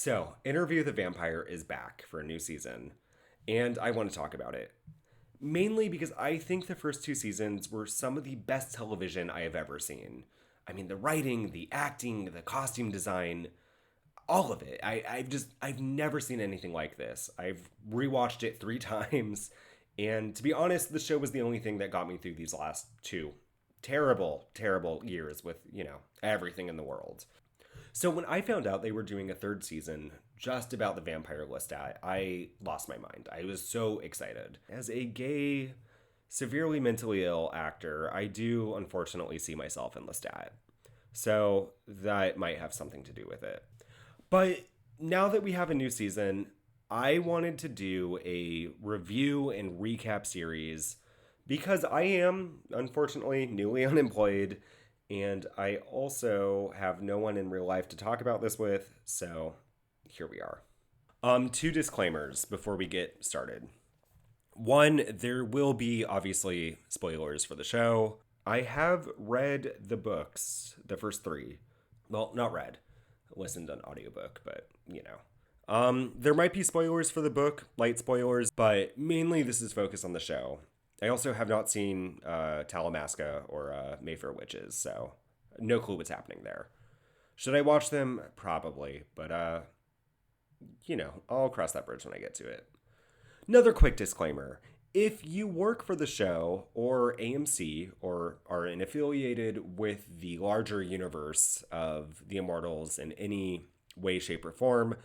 So, Interview with the Vampire is back for a new season, and I want to talk about it. Mainly because I think the first two seasons were some of the best television I have ever seen. I mean, the writing, the acting, the costume design, all of it. I've never seen anything like this. I've rewatched it 3 times, and to be honest, the show was the only thing that got me through these last two terrible, terrible years with, everything in the world. So when I found out they were doing a third season just about the vampire Lestat, I lost my mind. I was so excited. As a gay, severely mentally ill actor, I do unfortunately see myself in Lestat. So that might have something to do with it. But now that we have a new season, I wanted to do a review and recap series because I am, unfortunately, newly unemployed and I also have no one in real life to talk about this with, so here we are. Two disclaimers before we get started. One, there will be obviously spoilers for the show. I have read the books, the first three. Well, not read, listened to an audiobook, but there might be spoilers for the book, light spoilers, but mainly this is focused on the show. I also have not seen Talamasca or Mayfair Witches, so no clue what's happening there. Should I watch them? Probably, but I'll cross that bridge when I get to it. Another quick disclaimer. If you work for the show or AMC or are affiliated with the larger universe of the Immortals in any way, shape, or form,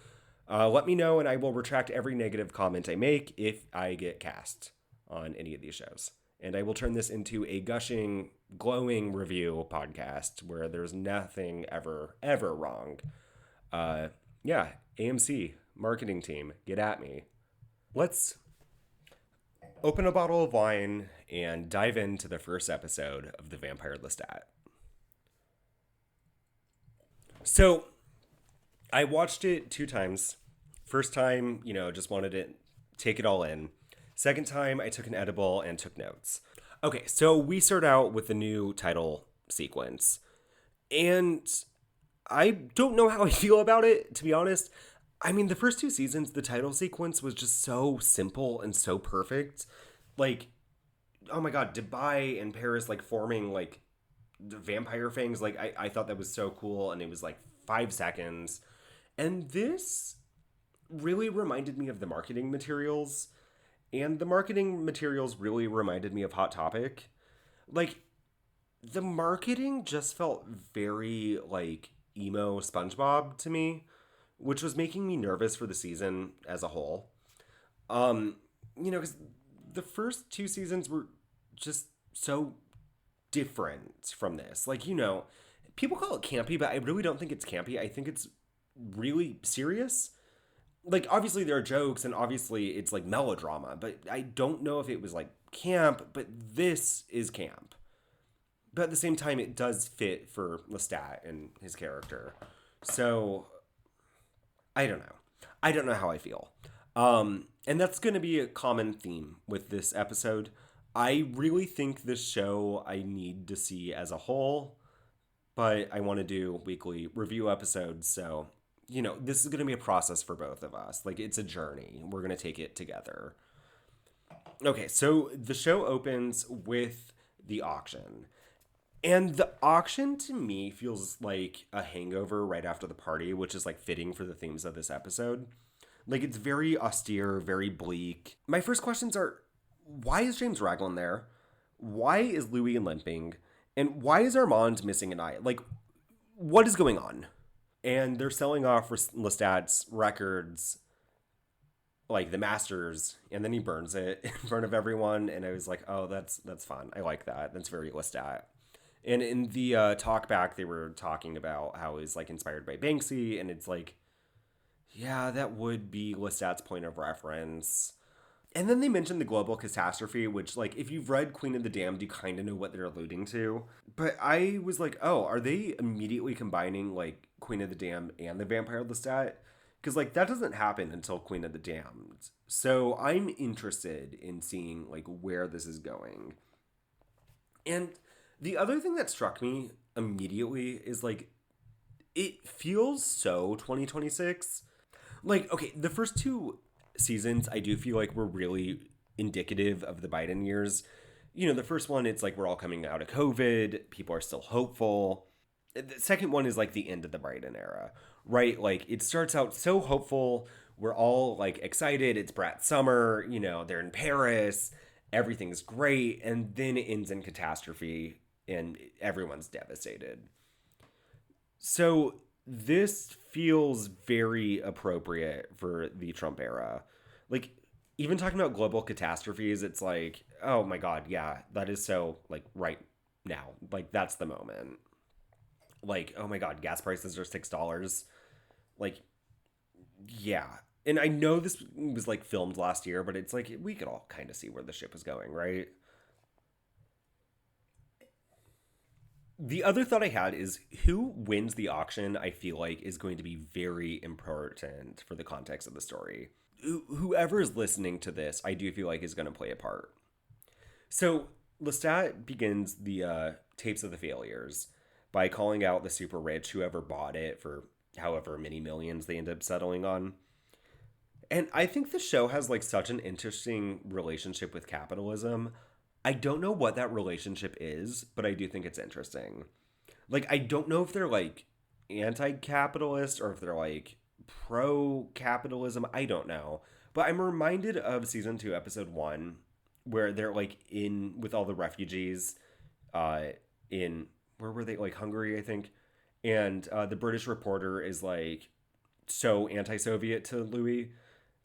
let me know and I will retract every negative comment I make if I get cast on any of these shows. And I will turn this into a gushing, glowing review podcast where there's nothing ever wrong. Yeah, AMC, marketing team, get at me. Let's open a bottle of wine and dive into the first episode of The Vampire Lestat. So, I watched it 2 times. First time, just wanted to take it all in. Second time, I took an edible and took notes. Okay, so we start out with the new title sequence. And I don't know how I feel about it, to be honest. I mean, the first 2 seasons, the title sequence was just so simple and so perfect. Like, oh my god, Dubai and Paris, forming, the vampire fangs. I thought that was so cool, and it was, 5 seconds. And this really reminded me of the marketing materials. And the marketing materials really reminded me of Hot Topic. The marketing just felt very, emo SpongeBob to me, which was making me nervous for the season as a whole. Because the first 2 seasons were just so different from this. People call it campy, but I really don't think it's campy. I think it's really serious. Obviously there are jokes and obviously it's melodrama, but I don't know if it was camp, but this is camp. But at the same time, it does fit for Lestat and his character. So, I don't know. I don't know how I feel. And that's going to be a common theme with this episode. I really think this show I need to see as a whole, but I want to do weekly review episodes, so this is going to be a process for both of us. It's a journey. We're going to take it together. Okay, so the show opens with the auction. And the auction to me feels like a hangover right after the party, which is fitting for the themes of this episode. It's very austere, very bleak. My first questions are, why is James Raglan there? Why is Louis limping? And why is Armand missing an eye? What is going on? And they're selling off Lestat's records, the masters, and then he burns it in front of everyone. And I was like, oh, that's fun. I like that. That's very Lestat. And in the talk back, they were talking about how he's inspired by Banksy, and it's yeah, that would be Lestat's point of reference. And then they mentioned the global catastrophe, which, if you've read Queen of the Damned, you kind of know what they're alluding to. But I was oh, are they immediately combining, Queen of the Damned and the Vampire Lestat? Because, that doesn't happen until Queen of the Damned. So I'm interested in seeing, where this is going. And the other thing that struck me immediately is, it feels so 2026. Like, okay, the first two seasons, I do feel like were really indicative of the Biden years. You know, the first one, it's like we're all coming out of COVID, people are still hopeful. The second one is like the end of the Biden era, right? Like, it starts out so hopeful. We're all like excited. It's Brat Summer, you know, they're in Paris, everything's great. And then it ends in catastrophe and everyone's devastated. So this feels very appropriate for the Trump era. Like, even talking about global catastrophes, it's like, oh my God, yeah, that is so like right now. Like, that's the moment. Like, oh my God, gas prices are $6. Like, yeah. And I know this was like filmed last year, but it's like we could all kind of see where the ship is going, right? The other thought I had is who wins the auction, I feel like, is going to be very important for the context of the story. Whoever is listening to this, I do feel like is going to play a part. So Lestat begins the tapes of the failures by calling out the super rich, whoever bought it for however many millions they end up settling on. And I think the show has like such an interesting relationship with capitalism. I don't know what that relationship is, but I do think it's interesting. Like, I don't know if they're like anti-capitalist or if they're like pro-capitalism. I don't know. But I'm reminded of season 2 episode 1 where they're like in with all the refugees uh in where were they, like Hungary, I think. And the British reporter is like so anti-Soviet to Louis,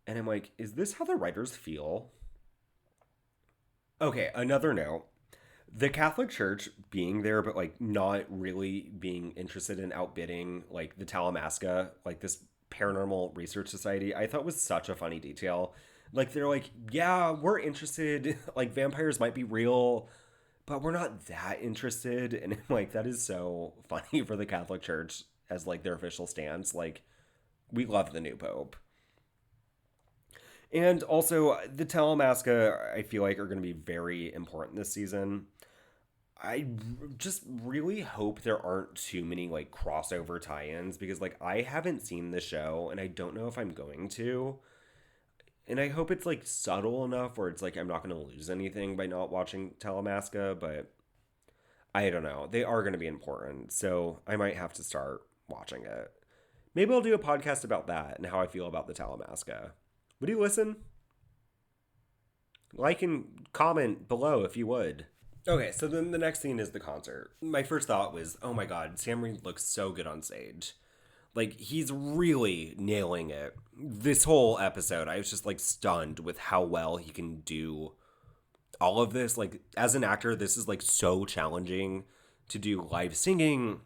and I'm like, is this how the writers feel? Okay, another note. The Catholic Church being there, but like not really being interested in outbidding like the Talamasca, like this paranormal research society, I thought was such a funny detail. Like they're like, yeah, we're interested. Like vampires might be real, but we're not that interested. And I'm like, that is so funny for the Catholic Church as like their official stance. Like, we love the new pope. And also, the Talamasca, I feel like, are going to be very important this season. I just really hope there aren't too many like crossover tie-ins because like I haven't seen the show and I don't know if I'm going to. And I hope it's like subtle enough where it's like I'm not going to lose anything by not watching Talamasca, but I don't know. They are going to be important, so I might have to start watching it. Maybe I'll do a podcast about that and how I feel about the Talamasca. Would you listen? Like and comment below if you would. Okay, so then the next scene is the concert. My first thought was, oh my god, Sam Reed looks so good on stage. Like, he's really nailing it. This whole episode, I was just like stunned with how well he can do all of this. Like, as an actor, this is like so challenging to do live singing,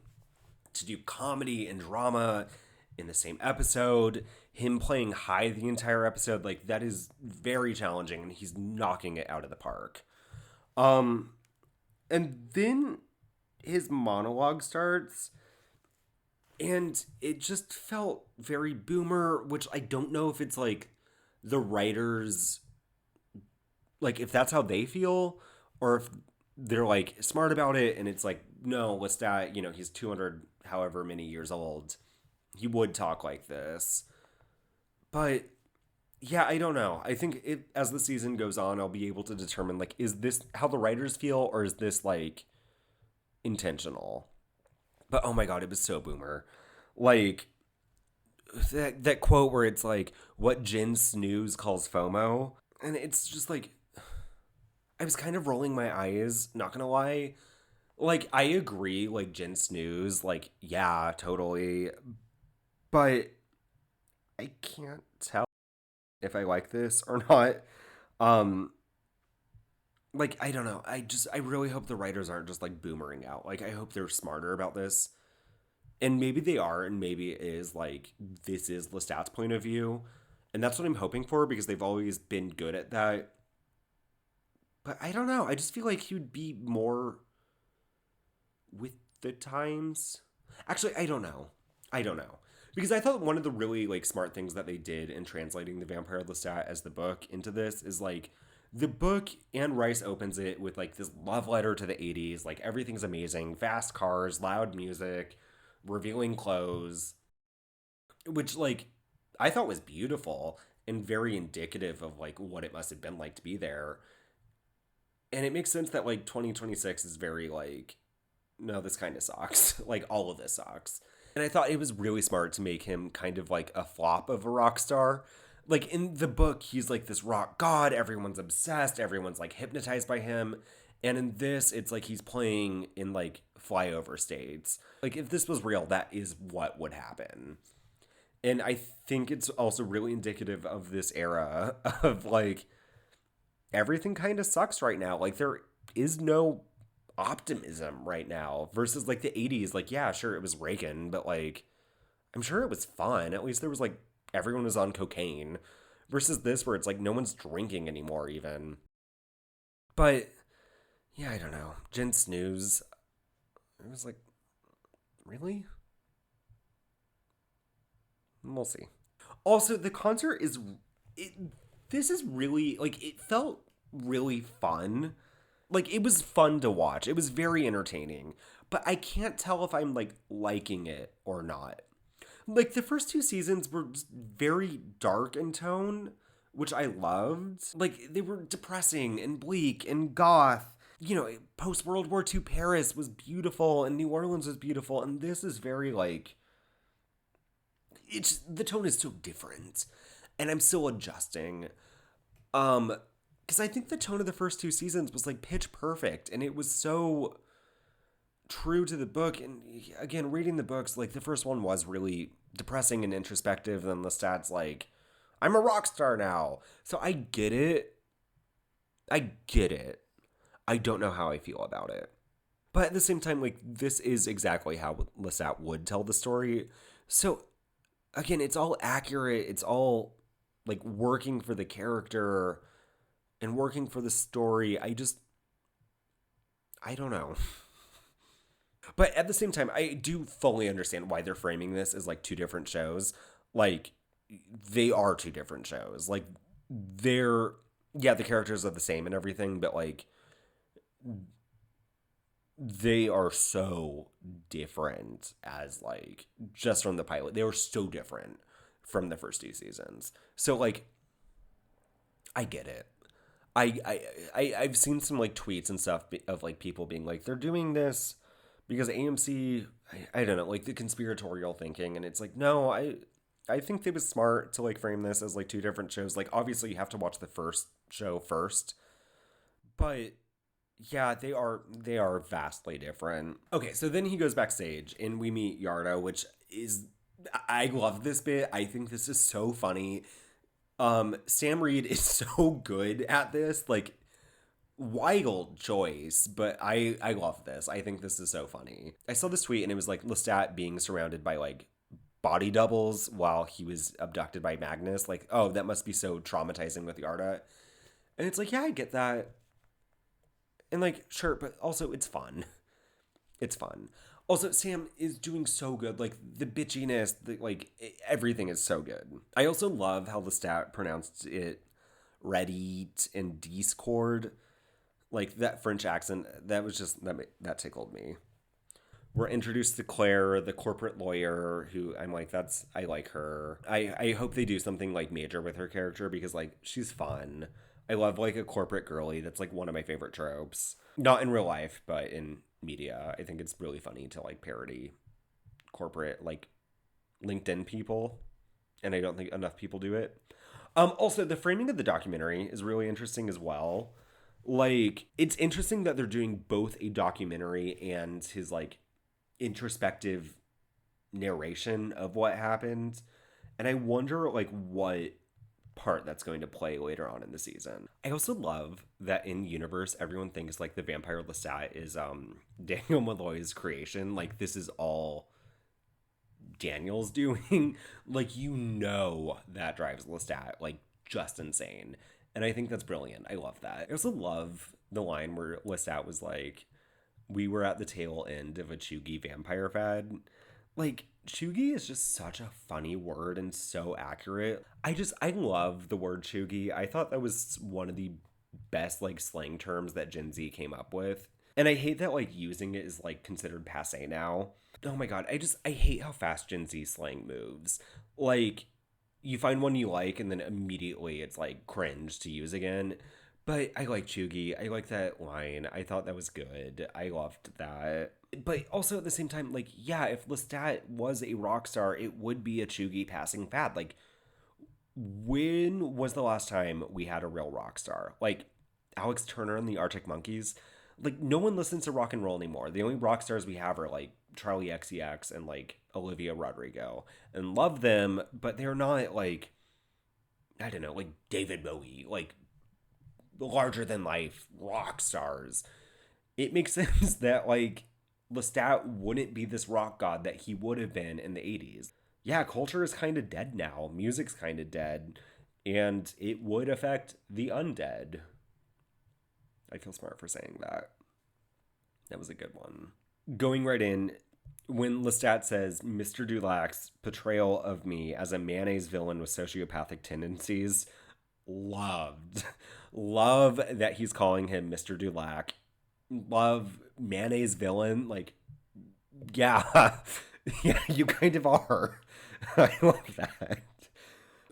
to do comedy and drama in the same episode. Him playing high the entire episode, like, that is very challenging, and he's knocking it out of the park. Um, and then his monologue starts, and it just felt very boomer, which I don't know if it's like the writers, like if that's how they feel, or if they're like smart about it and it's like, no, what's that? You know, he's 200 however many years old. He would talk like this. But yeah, I don't know. I think it, as the season goes on, I'll be able to determine like, is this how the writers feel or is this like intentional? But oh my god, it was so boomer. Like that quote where it's like what Jen Snooze calls FOMO, and it's just like I was kind of rolling my eyes, not gonna lie. Like I agree, like Jen Snooze, like yeah, totally. But I can't tell if I like this or not. Um like I don't know. I really hope the writers aren't just like boomering out. Like I hope they're smarter about this. And maybe they are, and maybe it is like this is Lestat's point of view. And that's what I'm hoping for because they've always been good at that. But I don't know. I just feel like he would be more with the times. Actually, I don't know. I don't know. Because I thought one of the really like smart things that they did in translating the Vampire Lestat as the book into this is like the book, and Rice opens it with like this love letter to the 80s, like everything's amazing, fast cars, loud music, revealing clothes, which like I thought was beautiful and very indicative of like what it must have been like to be there. And it makes sense that like 2026 is very like, no, this kind of sucks. Like all of this sucks. And I thought it was really smart to make him kind of like a flop of a rock star. Like in the book, he's like this rock god. Everyone's obsessed. Everyone's like hypnotized by him. And in this, it's like he's playing in like flyover states. Like if this was real, that is what would happen. And I think it's also really indicative of this era of like everything kind of sucks right now. Like there is no optimism right now versus like the 80s. Like, yeah, sure, it was Reagan, but like, I'm sure it was fun. At least there was like, everyone was on cocaine versus this where it's like no one's drinking anymore, even. But yeah, I don't know. Jen Snooze, it was like, really? We'll see. Also, the concert is. It, this is really. Like, it felt really fun. Like, it was fun to watch. It was very entertaining. But I can't tell if I'm, like, liking it or not. Like, the first two seasons were very dark in tone, which I loved. Like, they were depressing and bleak and goth. You know, post World War II Paris was beautiful and New Orleans was beautiful. And this is very, like, it's the tone is so different and I'm still adjusting. Because I think the tone of the first two seasons was like pitch perfect and it was so true to the book. And again, reading the books, like the first one was really depressing and introspective. And then Lestat's like, I'm a rock star now. So I get it. I get it. I don't know how I feel about it. But at the same time, like, this is exactly how Lestat would tell the story. So again, it's all accurate. It's all like working for the character and working for the story. I don't know. But at the same time, I do fully understand why they're framing this as like two different shows. Like, they are two different shows. Like, they're, yeah, the characters are the same and everything, but like, they are so different as like just from the pilot. They were so different from the first two seasons. So like I get it. I've seen some like tweets and stuff of like people being like they're doing this because AMC I don't know like the conspiratorial thinking and it's like no I think they was smart to like frame this as like two different shows. Like obviously you have to watch the first show first, but yeah, they are vastly different. Okay, so then he goes backstage and we meet Yarda, which is I love this bit. I think this is so funny. Sam Reed is so good at this. Like wild choice, but I love this. I think this is so funny. I saw this tweet and it was like Lestat being surrounded by like body doubles while he was abducted by Magnus. Like, oh, that must be so traumatizing with Yarda. And it's like, yeah, I get that. And like, sure, but also it's fun. It's fun. Also, Sam is doing so good. Like the bitchiness, like everything is so good. I also love how the stat pronounced it Reddit and Discord. Like that French accent, that was just that tickled me. We're introduced to Claire, the corporate lawyer, who I'm like, that's I like her. I hope they do something like major with her character because like she's fun. I love like a corporate girly. That's like one of my favorite tropes. Not in real life, but in media. I think it's really funny to like parody corporate like LinkedIn people. And I don't think enough people do it. Also, the framing of the documentary is really interesting as well. Like, it's interesting that they're doing both a documentary and his like introspective narration of what happened. And I wonder like what part that's going to play later on in the season. I also love that in universe everyone thinks like the vampire Lestat is Daniel Malloy's creation. Like this is all Daniel's doing. Like you know that drives Lestat like just insane. And I think that's brilliant. I love that. I also love the line where Lestat was like, we were at the tail end of a chuggy vampire fad. Like, chuggy is just such a funny word and so accurate. I love the word chuggy. I thought that was one of the best, like, slang terms that Gen Z came up with. And I hate that, like, using it is, like, considered passe now. Oh my god, I hate how fast Gen Z slang moves. Like, you find one you like and then immediately it's like cringe to use again. But I like Chugi. I like that line. I thought that was good. I loved that. But also at the same time, like, yeah, if Lestat was a rock star, it would be a Chugi passing fad. Like, when was the last time we had a real rock star? Like Alex Turner and the Arctic Monkeys? Like, no one listens to rock and roll anymore. The only rock stars we have are like Charlie XCX and like Olivia Rodrigo, and love them, but they're not like, I don't know, like David Bowie, like larger than life rock stars. It makes sense that like Lestat wouldn't be this rock god that he would have been in the 80s. Yeah, culture is kind of dead now. Music's kind of dead, and it would affect the undead. I feel smart for saying that. That was a good one. Going right in, when Lestat says Mr. Dulac's portrayal of me as a mayonnaise villain with sociopathic tendencies, loved. Love that he's calling him Mr. Dulac. Love mayonnaise villain. Like, yeah, yeah, you kind of are. I love that.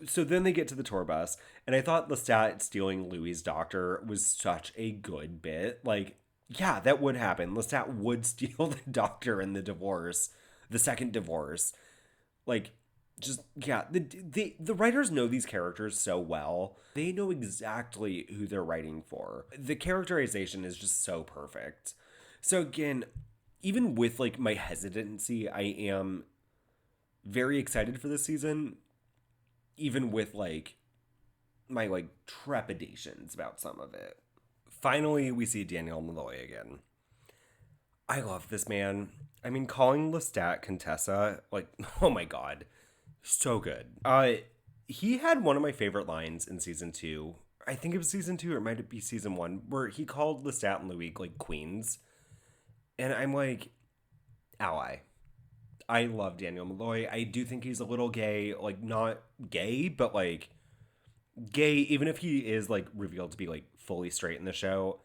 So then they get to the tour bus, and I thought Lestat stealing Louis' doctor was such a good bit. Like, yeah, that would happen. Lestat would steal the doctor in the divorce, the second divorce. Like, just yeah, the writers know these characters so well. They know exactly who they're writing for. The characterization is just so perfect. So again, even with like my hesitancy, I am very excited for this season, even with like my like trepidations about some of it. Finally, we see Daniel Malloy again. I love this man. I mean, calling Lestat Contessa, like, oh my god, so good. He had one of my favorite lines in season two. I think it was season two, or it might be season one, where he called Lestat and Louis like queens, and I'm like, ally. I love Daniel Malloy. I do think he's a little gay, like not gay, but like gay. Even if he is like revealed to be like fully straight in the show,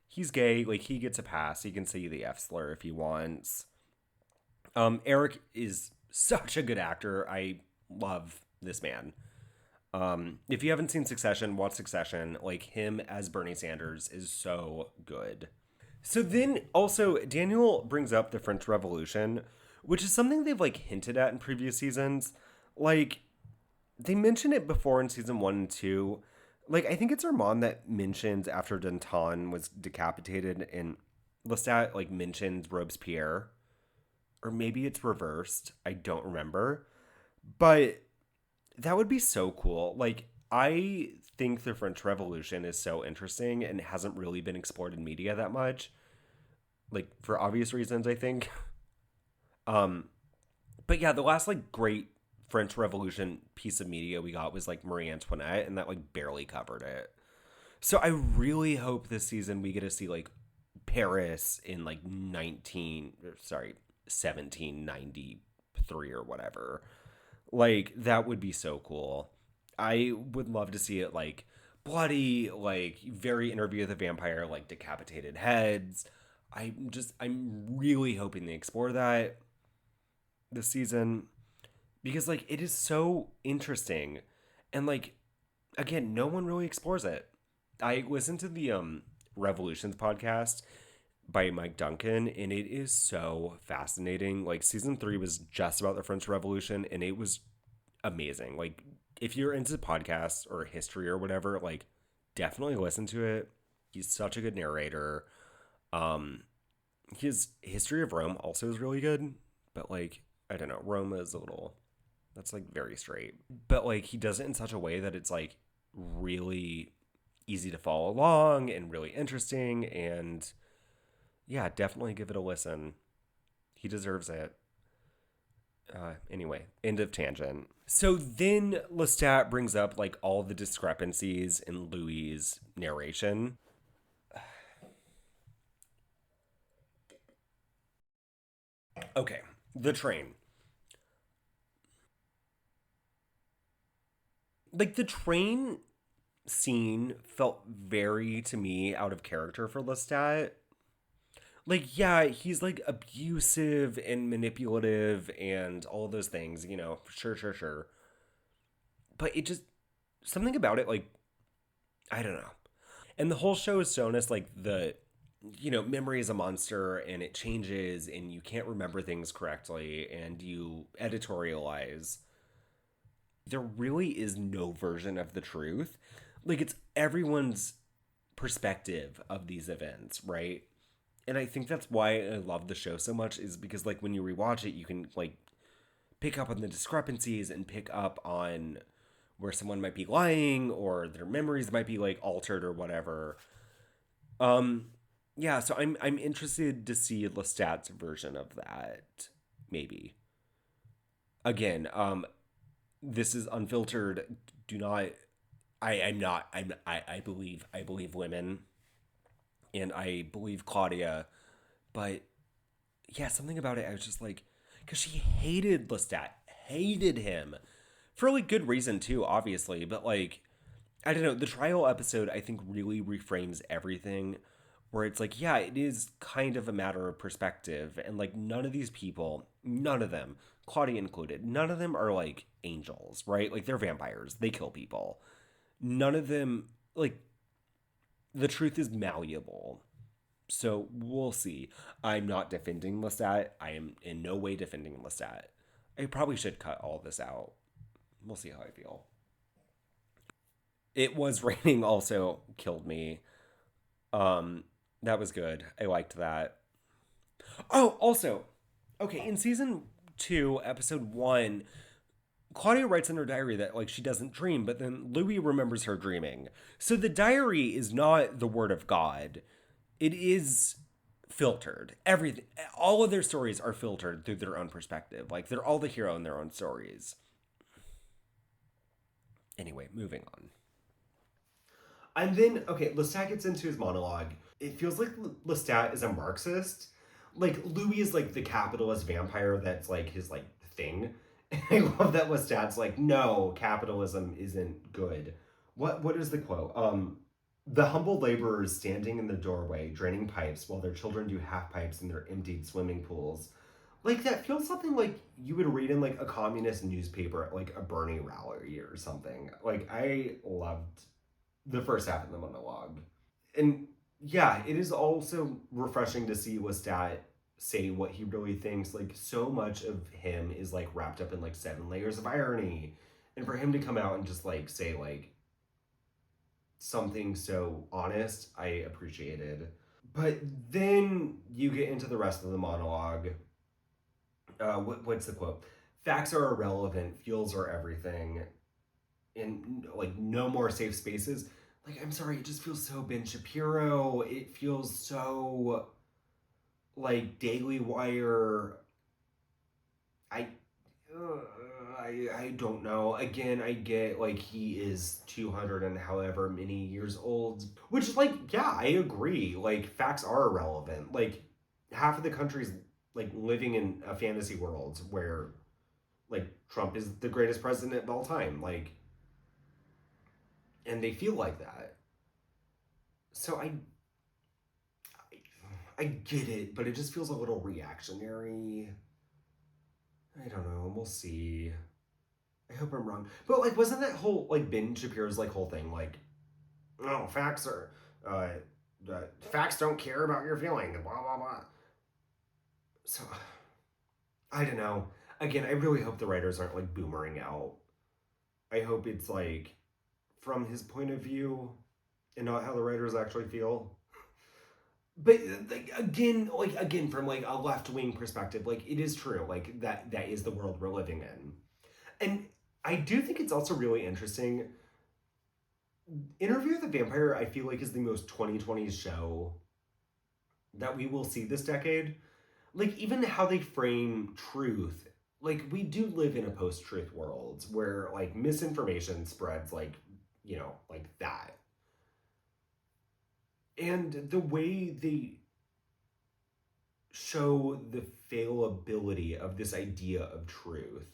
he's gay. Like he gets a pass. He can say the F slur if he wants. Eric is such a good actor. I love this man. If you haven't seen Succession, watch Succession. Like him as Bernie Sanders is so good. So then also Daniel brings up the French Revolution, which is something they've like hinted at in previous seasons. Like they mentioned it before in season 1 and 2. Like I think it's Armand that mentions after Danton was decapitated, and Lestat like mentions Robespierre, or maybe it's reversed. I don't remember, but that would be so cool. Like I think the French Revolution is so interesting and hasn't really been explored in media that much. Like for obvious reasons, I think. Um, but yeah, the last like great French Revolution piece of media we got was like Marie Antoinette, and that like barely covered it. So I really hope this season we get to see like Paris in like 1793 or whatever. Like that would be so cool. I would love to see it like bloody, like very Interview with a Vampire, like decapitated heads. I'm really hoping they explore that this season, because like it is so interesting, and like again, no one really explores it. I listened to the Revolutions podcast by Mike Duncan, and it is so fascinating. Like season 3 was just about the French Revolution, and it was amazing. Like if you're into podcasts or history or whatever, like definitely listen to it. He's such a good narrator. Um his History of Rome also is really good, but like I don't know, Rome is a little, that's like very straight. But like he does it in such a way that it's like really easy to follow along and really interesting, and yeah, definitely give it a listen. He deserves it. Anyway, end of tangent. So then Lestat brings up like all the discrepancies in Louis' narration. Okay, the train. Like the train scene felt very to me out of character for Lestat. Like yeah, he's like abusive and manipulative and all those things, sure. but it just, something about it, like, I don't know. And the whole show is shown as like memory is a monster and it changes and you can't remember things correctly and you editorialize. There really is no version of the truth. Like, it's everyone's perspective of these events, right? And I think that's why I love the show so much, is because like when you rewatch it, you can like pick up on the discrepancies and pick up on where someone might be lying or their memories might be like altered or whatever. Um yeah, so I'm interested to see Lestat's version of that, maybe. Again, this is unfiltered. Do not I'm not I believe women and I believe Claudia, but yeah, something about it I was just like, because she hated Lestat, hated him for like good reason too, obviously, but like, I don't know, the trial episode I think really reframes everything, where it's like, yeah, it is kind of a matter of perspective, and like none of these people, none of them, Claudia included, none of them are like angels, right? Like they're vampires, they kill people. None of them, like, the truth is malleable. So we'll see. I'm not defending Lestat. I am in no way defending Lestat. I probably should cut all this out. We'll see how I feel. It was raining also killed me. Um, that was good. I liked that. Oh, also, okay, in season 2, episode 1, Claudia writes in her diary that like she doesn't dream, but then Louis remembers her dreaming. So the diary is not the word of God. It is filtered. Everything, all of their stories are filtered through their own perspective. Like they're all the hero in their own stories. Anyway, moving on. And then, okay, Lestat gets into his monologue. It feels like Lestat is a Marxist. Like, Louis is like the capitalist vampire that's like his like thing. And I love that Lestat's like, no, capitalism isn't good. What is the quote? The humble laborers standing in the doorway, draining pipes while their children do half pipes in their emptied swimming pools. Like that feels something like you would read in like a communist newspaper at like a Bernie rally or something. Like I loved the first half of the monologue. And yeah, it is also refreshing to see Lestat say what he really thinks. Like so much of him is like wrapped up in like 7 layers of irony. And for him to come out and just like say like something so honest, I appreciated. But then you get into the rest of the monologue. What's the quote? Facts are irrelevant, feels are everything, and like no more safe spaces. Like, I'm sorry, it just feels so Ben Shapiro. It feels so like Daily Wire. I I don't know. Again, I get like he is 200 and however many years old, which like yeah, I agree. Like facts are irrelevant. Like half of the country's like living in a fantasy world where like Trump is the greatest president of all time. Like, and they feel like that. So I get it, but it just feels a little reactionary. I don't know. We'll see. I hope I'm wrong. But like, wasn't that whole like Ben Shapiro's like whole thing like, no, facts are, uh, facts don't care about your feelings. Blah blah blah. So I don't know. Again, I really hope the writers aren't like boomering out. I hope it's like from his point of view and not how the writers actually feel. But like again, from like a left wing perspective, like it is true, like that is the world we're living in, and I do think it's also really interesting. Interview with the Vampire, I feel like is the most 2020s show that we will see this decade. Like even how they frame truth. Like we do live in a post-truth world where like misinformation spreads like that. And the way they show the fallibility of this idea of truth.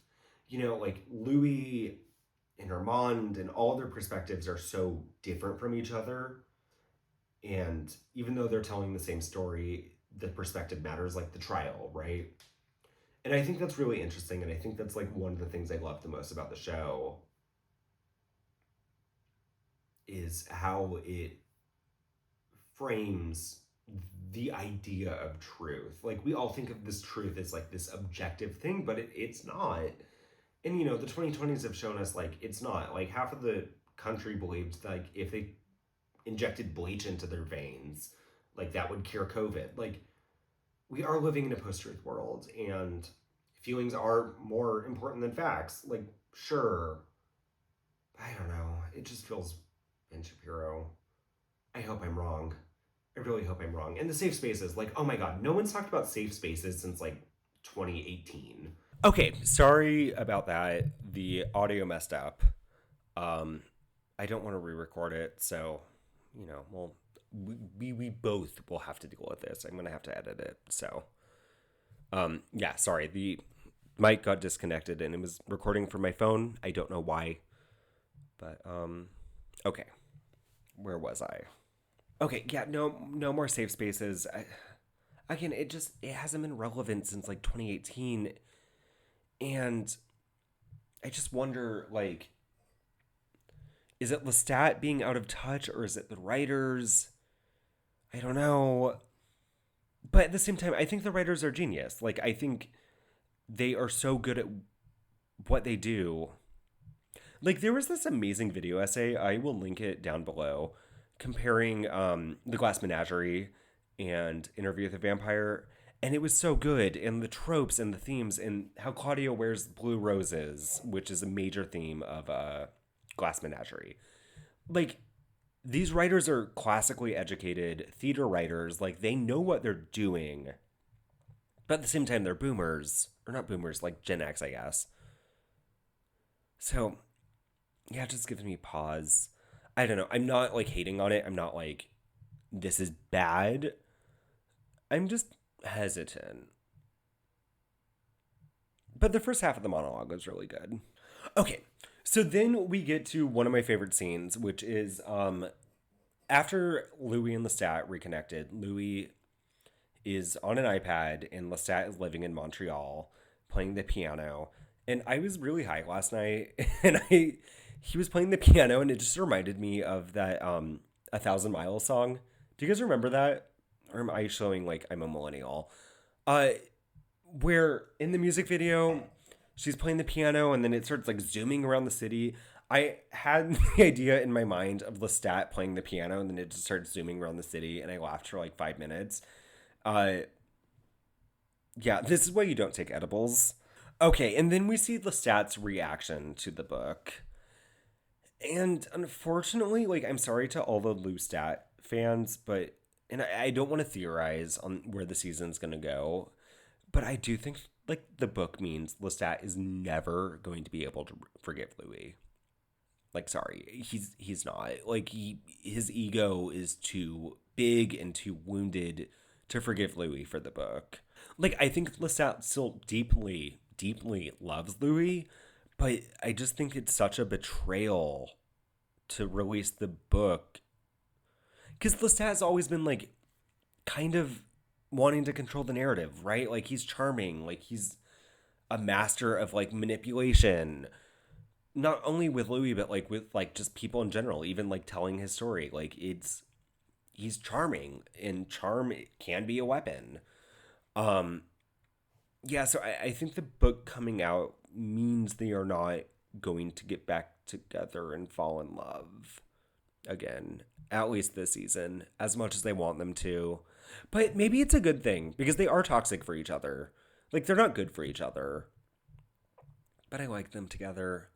Like Louis and Armand and all their perspectives are so different from each other. And even though they're telling the same story, the perspective matters, like the trial, right? And I think that's really interesting. And I think that's like one of the things I love the most about the show. is how it frames the idea of truth. Like, we all think of this truth as like this objective thing, but it's not. And the 2020s have shown us like it's not. Like, half of the country believed like if they injected bleach into their veins, like that would cure COVID. Like, we are living in a post-truth world, and feelings are more important than facts. Like, sure, I don't know. It just feels Ben Shapiro. I hope I'm wrong. I really hope I'm wrong. And the safe spaces, like, oh my god, no one's talked about safe spaces since like 2018. Okay, sorry about that. The audio messed up. Um, I don't want to re-record it, so well, we both will have to deal with this. I'm gonna have to edit it. So, yeah, sorry. The mic got disconnected and it was recording from my phone. I don't know why, but okay. Where was I? Okay, yeah, no more safe spaces. Again, it hasn't been relevant since like 2018, and I just wonder, like, is it Lestat being out of touch, or is it the writers? I don't know. But at the same time, I think the writers are genius. Like, I think they are so good at what they do. Like, there was this amazing video essay, I will link it down below, comparing The Glass Menagerie and Interview with a Vampire. And it was so good. And the tropes and the themes, and how Claudia wears blue roses, which is a major theme of Glass Menagerie. Like, these writers are classically educated theater writers. Like, they know what they're doing. But at the same time, they're boomers. Or not boomers, like Gen X, I guess. So, yeah, it just gives me pause. I don't know. I'm not like hating on it. I'm not like, this is bad. I'm just hesitant. But the first half of the monologue was really good. Okay, so then we get to one of my favorite scenes, which is after Louis and Lestat reconnected. Louis is on an iPad and Lestat is living in Montreal playing the piano. And I was really high last night, and he was playing the piano, and it just reminded me of that A Thousand Miles song. Do you guys remember that? Or am I showing like I'm a millennial? Uh, where in the music video, she's playing the piano, and then it starts like zooming around the city. I had the idea in my mind of Lestat playing the piano, and then it just starts zooming around the city, and I laughed for like 5 minutes. Uh, yeah, this is why you don't take edibles. Okay, and then we see Lestat's reaction to the book. And unfortunately, like, I'm sorry to all the Lestat fans, but, and I don't want to theorize on where the season's going to go, but I do think, like, the book means Lestat is never going to be able to forgive Louis. Like, sorry, he's not. Like, his ego is too big and too wounded to forgive Louis for the book. Like, I think Lestat still deeply, deeply loves Louis, but I just think it's such a betrayal to release the book. Because Lestat has always been, like, kind of wanting to control the narrative, right? Like, he's charming. Like, he's a master of, like, manipulation. Not only with Louis, but, like, with, like, just people in general. Even, like, telling his story. Like, he's charming. And charm can be a weapon. Um, yeah, so I think the book coming out means they are not going to get back together and fall in love again, at least this season, as much as they want them to. But maybe it's a good thing because they are toxic for each other. Like, they're not good for each other. But I like them together.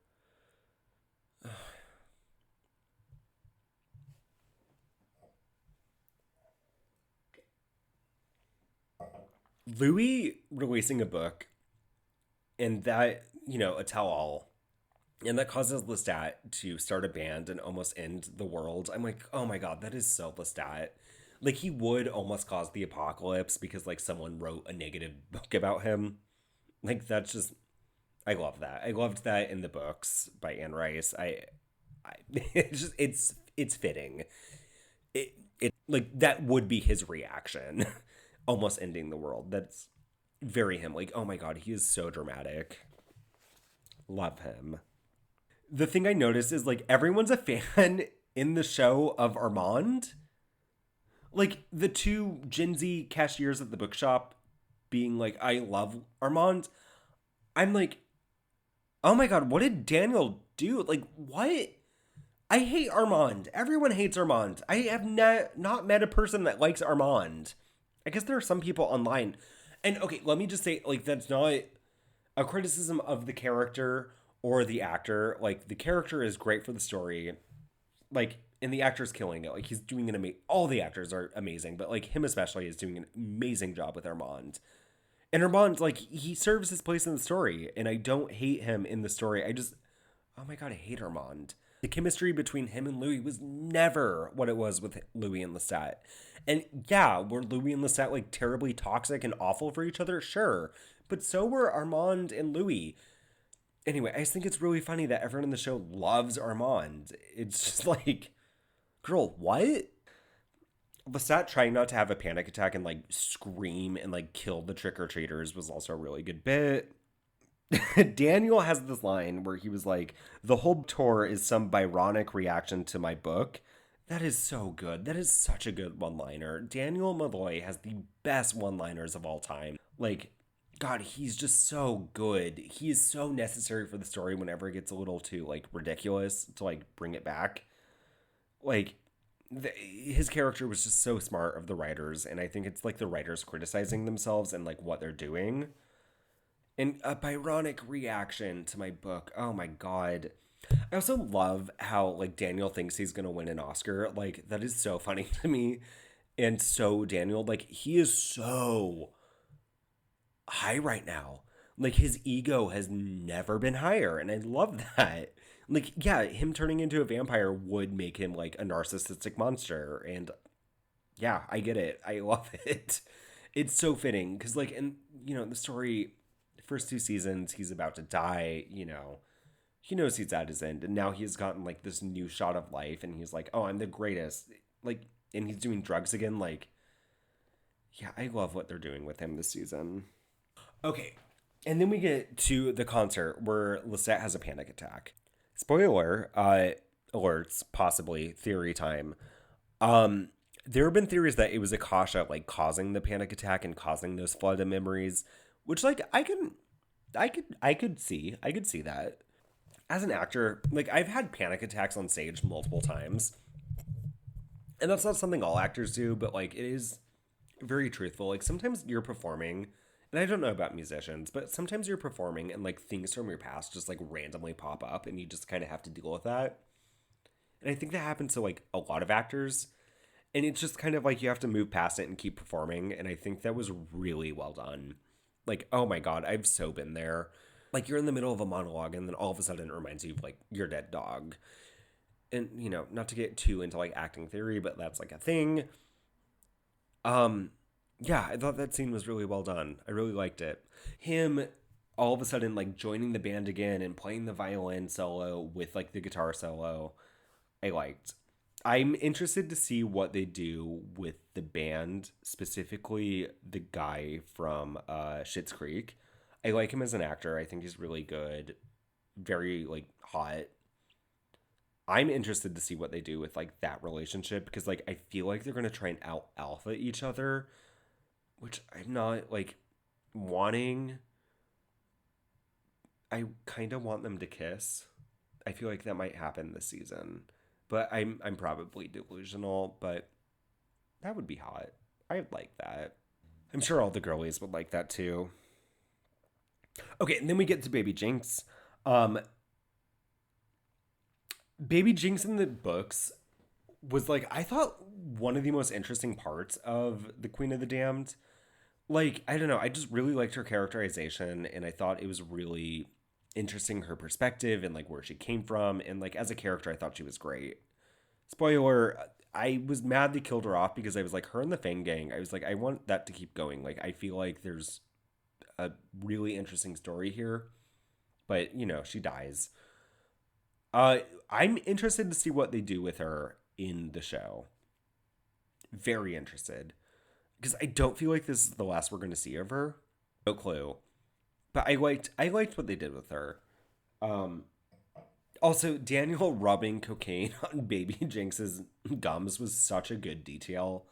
Louis releasing a book and that, a tell all, and that causes Lestat to start a band and almost end the world. I'm like, oh my god, that is so Lestat. Like, he would almost cause the apocalypse because, like, someone wrote a negative book about him. Like, that's just, I love that. I loved that in the books by Anne Rice. It's fitting. It like that would be his reaction, almost ending the world. That's very him. Like, oh my god, he is so dramatic. Love him. The thing I noticed is, like, everyone's a fan in the show of Armand. Like the two Gen Z cashiers at the bookshop being like, I love Armand. I'm like, oh my God, what did Daniel do? Like, what? I hate Armand. Everyone hates Armand. I have not met a person that likes Armand. I guess there are some people online. And okay, let me just say, like, that's not a criticism of the character or the actor. Like, the character is great for the story. Like, and the actor's killing it. Like, he's doing an amazing. All the actors are amazing, but like him especially is doing an amazing job with Armand. And Armand, like, he serves his place in the story, and I don't hate him in the story. I just, oh my God, I hate Armand. The chemistry between him and Louis was never what it was with Louis and Lestat. And yeah, were Louis and Lestat like terribly toxic and awful for each other? Sure. But so were Armand and Louis. Anyway, I just think it's really funny that everyone in the show loves Armand. It's just like, girl, what? Lestat trying not to have a panic attack and like scream and like kill the trick or treaters was also a really good bit. Daniel has this line where he was like, the whole tour is some Byronic reaction to my book. That is so good. That is such a good one liner. Daniel Malloy has the best one liners of all time. Like, God, he's just so good. He is so necessary for the story whenever it gets a little too like ridiculous to like bring it back. Like, his character was just so smart of the writers, and I think it's like the writers criticizing themselves and like what they're doing. And a Byronic reaction to my book. Oh my God. I also love how like Daniel thinks he's gonna win an Oscar. Like that is so funny to me. And so Daniel, like he is so high right now. Like his ego has never been higher. And I love that. Like, yeah, him turning into a vampire would make him like a narcissistic monster. And yeah, I get it. I love it. It's so fitting. Cause like in the story, first two seasons, he's about to die, he knows he's at his end, and now he's gotten like this new shot of life, and he's like, oh, I'm the greatest, like, and he's doing drugs again. Like, yeah, I love what they're doing with him this season. Okay, and then we get to the concert where Lestat has a panic attack. Spoiler alerts, possibly theory time. There have been theories that it was Akasha like causing the panic attack and causing those flood of memories, which like I could see that. As an actor, like I've had panic attacks on stage multiple times. And that's not something all actors do, but like it is very truthful. Like sometimes you're performing, and I don't know about musicians, but sometimes you're performing and like things from your past just like randomly pop up and you just kind of have to deal with that. And I think that happens to like a lot of actors. And it's just kind of like you have to move past it and keep performing. And I think that was really well done. Like, oh my God, I've so been there. Like you're in the middle of a monologue and then all of a sudden it reminds you of like your dead dog. And, not to get too into like acting theory, but that's like a thing. Yeah, I thought that scene was really well done. I really liked it. Him all of a sudden like joining the band again and playing the violin solo with like the guitar solo, I liked. I'm interested to see what they do with the band, specifically the guy from Schitt's Creek. I like him as an actor. I think he's really good, very like hot. I'm interested to see what they do with like that relationship because like I feel like they're gonna try and out alpha each other, which I'm not like wanting. I kind of want them to kiss. I feel like that might happen this season, but I'm probably delusional. But that would be hot. I'd like that. I'm sure all the girlies would like that too. Okay, and then we get to Baby Jinx. Um, Baby Jinx in the books was like I thought one of the most interesting parts of the Queen of the Damned. Like I don't know, I just really liked her characterization, and I thought it was really interesting her perspective and like where she came from, and like as a character, I thought she was great. Spoiler: I was mad they killed her off because I was like her and the Fang Gang. I was like I want that to keep going. Like I feel like there's a really interesting story here, but she dies. I'm interested to see what they do with her in the show. Very interested. Because I don't feel like this is the last we're going to see of her. No clue. But I liked what they did with her. Also, Daniel rubbing cocaine on baby Jinx's gums was such a good detail.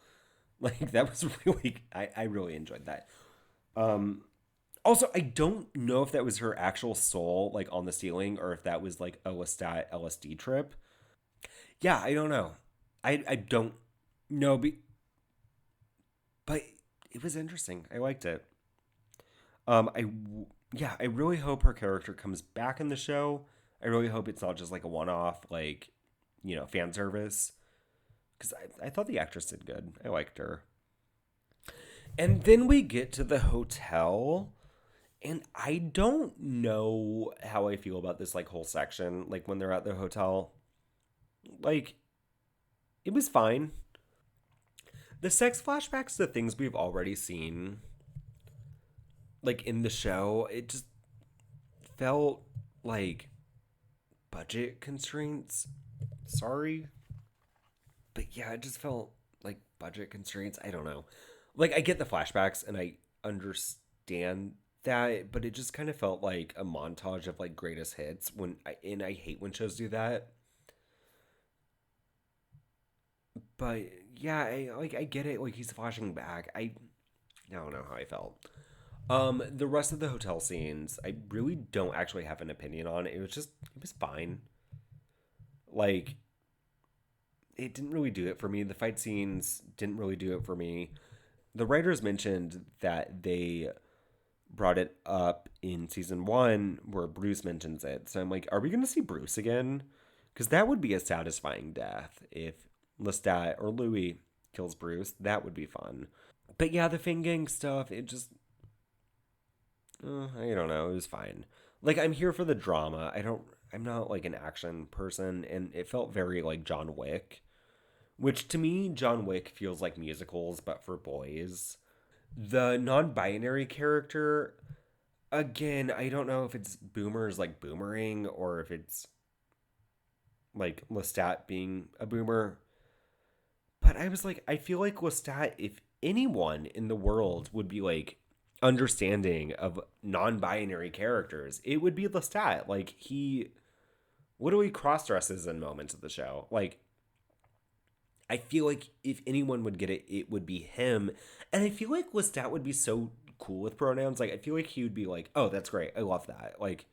Like that was really I really enjoyed that. Um Also, I don't know if that was her actual soul like on the ceiling or if that was like a Lestat LSD trip. Yeah, I don't know. I don't know, but it was interesting. I liked it. Yeah, I really hope her character comes back in the show. I really hope it's not just like a one off, like, fan service. Because I thought the actress did good. I liked her. And then we get to the hotel. And I don't know how I feel about this like whole section. Like when they're at the hotel. Like, it was fine. The sex flashbacks to things we've already seen, like in the show, it just felt like budget constraints. Sorry. But yeah, it just felt like budget constraints. I don't know. Like I get the flashbacks and I understand that, but it just kind of felt like a montage of like greatest hits and I hate when shows do that. But yeah, I get it. Like he's flashing back. I don't know how I felt. The rest of the hotel scenes, I really don't actually have an opinion on. It was fine. Like it didn't really do it for me. The fight scenes didn't really do it for me. The writers mentioned that they brought it up in season one where Bruce mentions it. So I'm like, are we going to see Bruce again? Because that would be a satisfying death if Lestat or Louis kills Bruce. That would be fun. But yeah, the Fing Gang stuff, it just, I don't know. It was fine. Like, I'm here for the drama. I'm not like an action person. And it felt very like John Wick, which to me, John Wick feels like musicals, but for boys. The non binary character, again, I don't know if it's boomers like boomerang or if it's like Lestat being a boomer. But I was like, I feel like Lestat, if anyone in the world would be like understanding of non binary characters, it would be Lestat. Like, he literally cross dresses in moments of the show. Like, I feel like if anyone would get it, it would be him. And I feel like Lestat would be so cool with pronouns. Like, I feel like he would be like, oh, that's great. I love that. Like,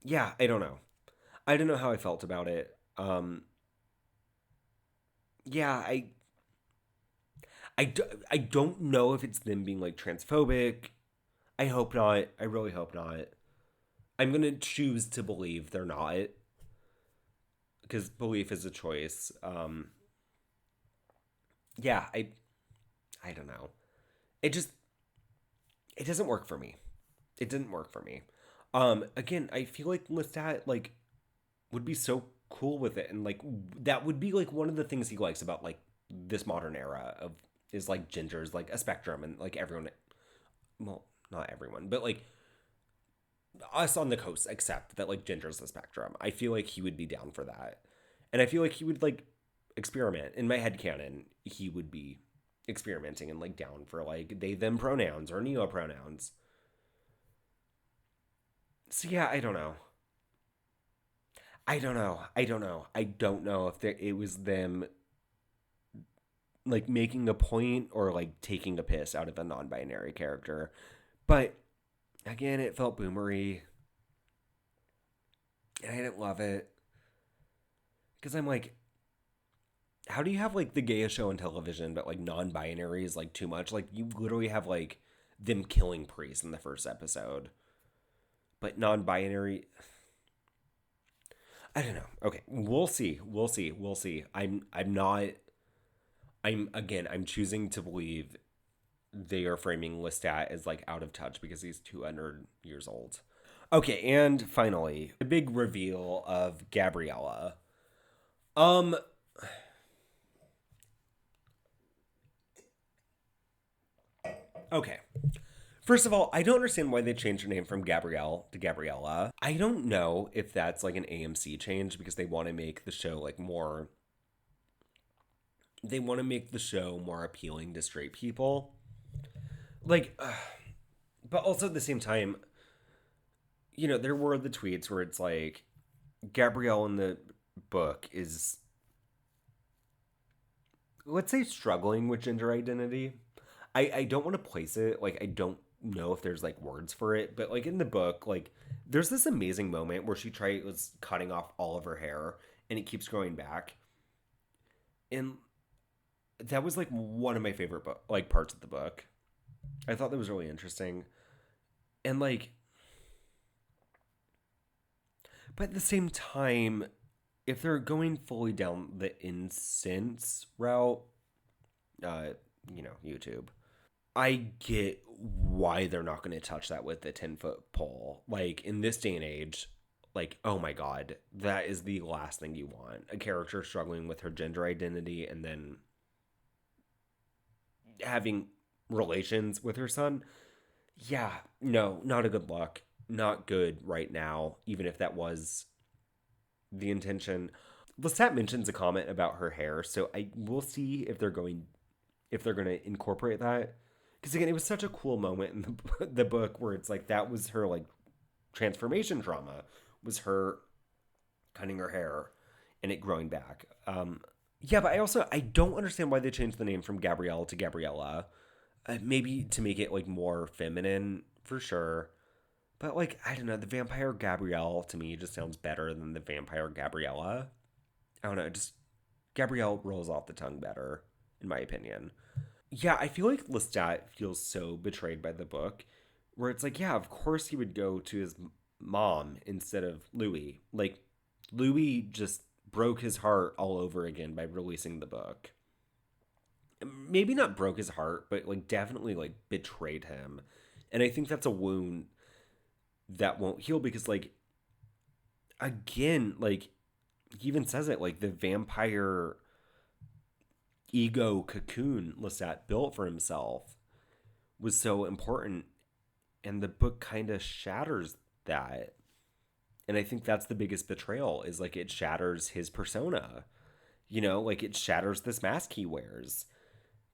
yeah, I don't know. I don't know how I felt about it. Yeah, I, do, I don't know if it's them being like transphobic. I hope not. I really hope not. I'm going to choose to believe they're not because belief is a choice. Yeah, I don't know. It just it doesn't work for me. It didn't work for me. Again, I feel like Lestat like would be so cool with it and like that would be like one of the things he likes about like this modern era of is like ginger's like a spectrum and like everyone, well, not everyone, but like us on the coast accept that like ginger's the spectrum. I feel like he would be down for that. And I feel like he would like experiment. In my head canon, he would be experimenting and like down for like they them pronouns or neo pronouns. So yeah, I don't know. I don't know. I don't know. I don't know if it was them like making a point or like taking a piss out of a non-binary character. But again, it felt boomery, and I didn't love it because I'm like, how do you have like the gayest show on television, but like non-binary is like too much? Like you literally have like them killing priests in the first episode, but non-binary. I don't know. Okay, we'll see. We'll see. We'll see. I'm not. I'm choosing to believe they are framing Lestat as like out of touch because he's 200 years old. Okay, and finally, the big reveal of Gabriella. Um, okay. First of all, I don't understand why they changed her name from Gabrielle to Gabriella. I don't know if that's like an AMC change because they want to make the show like more. They want to make the show more appealing to straight people. Like, but also at the same time, there were the tweets where it's like Gabrielle in the book is, let's say, struggling with gender identity. I don't want to place it, like, I don't know if there's like words for it, but like in the book, like there's this amazing moment where she tries cutting off all of her hair and it keeps growing back. And that was like one of my favorite like parts of the book. I thought that was really interesting. And like, but at the same time, if they're going fully down the incense route, uh, YouTube, I get why they're not going to touch that with the 10-foot pole. Like in this day and age, like, oh my God, that is the last thing you want. A character struggling with her gender identity and then having relations with her son. Yeah, no, not a good look. Not good right now, even if that was the intention. Lestat mentions a comment about her hair, so I will see if they're going to incorporate that. Because again, it was such a cool moment in the book where it's like that was her like transformation trauma, was her cutting her hair and it growing back. Yeah, but I don't understand why they changed the name from Gabrielle to Gabriella. Maybe to make it like more feminine for sure. But like I don't know, the vampire Gabrielle to me just sounds better than the vampire Gabriella. I don't know, just Gabrielle rolls off the tongue better, in my opinion. Yeah, I feel like Lestat feels so betrayed by the book, where it's like, yeah, of course he would go to his mom instead of Louis. Like, Louis just broke his heart all over again by releasing the book. Maybe not broke his heart, but like definitely like betrayed him. And I think that's a wound that won't heal because like again, like he even says it like the vampire ego cocoon Lestat built for himself was so important, and the book kind of shatters that. And I think that's the biggest betrayal is like it shatters his persona. Like it shatters this mask he wears.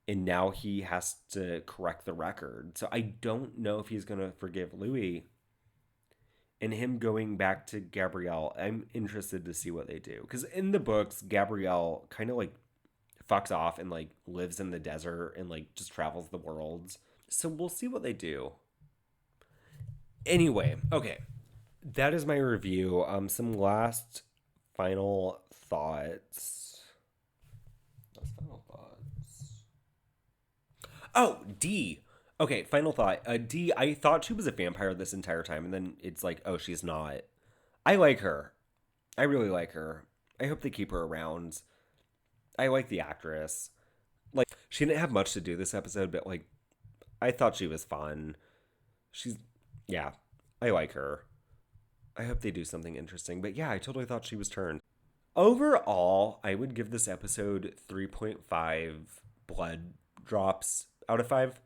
And now he has to correct the record. So I don't know if he's going to forgive Louis. And him going back to Gabrielle, I'm interested to see what they do. Because in the books, Gabrielle kind of like fucks off and like lives in the desert and like just travels the world. So we'll see what they do. Anyway, okay. That is my review. Some last final thoughts. Last final thoughts. Oh, D. Okay, final thought. D, I thought she was a vampire this entire time, and then it's like, oh, she's not. I like her. I really like her. I hope they keep her around. I like the actress. Like, she didn't have much to do this episode, but like, I thought she was fun. She's, yeah, I like her. I hope they do something interesting. But yeah, I totally thought she was turned. Overall, I would give this episode 3.5 blood drops out of 5.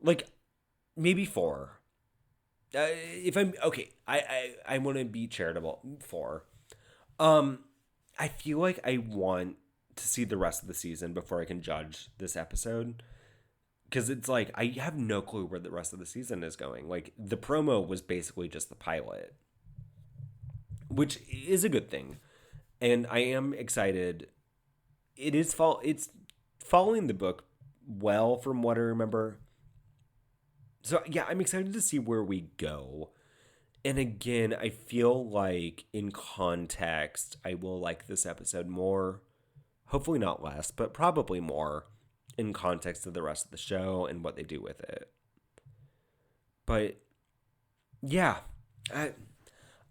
Like, maybe 4. If I'm okay, I want to be charitable. 4. Um, I feel like I want to see the rest of the season before I can judge this episode. Because it's like, I have no clue where the rest of the season is going. Like, the promo was basically just the pilot, which is a good thing. And I am excited. It's following the book well from what I remember. So yeah, I'm excited to see where we go. And again, I feel like in context, I will like this episode more. Hopefully not less, but probably more in context of the rest of the show and what they do with it. But yeah, I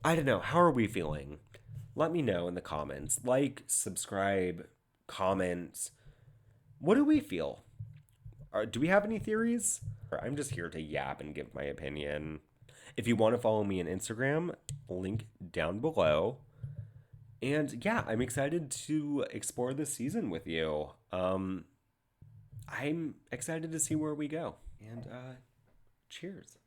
I don't know. How are we feeling? Let me know in the comments. Like, subscribe, comment. What do we feel? Do we have any theories? I'm just here to yap and give my opinion. If you want to follow me on Instagram, link down below. And yeah, I'm excited to explore this season with you. I'm excited to see where we go. And cheers.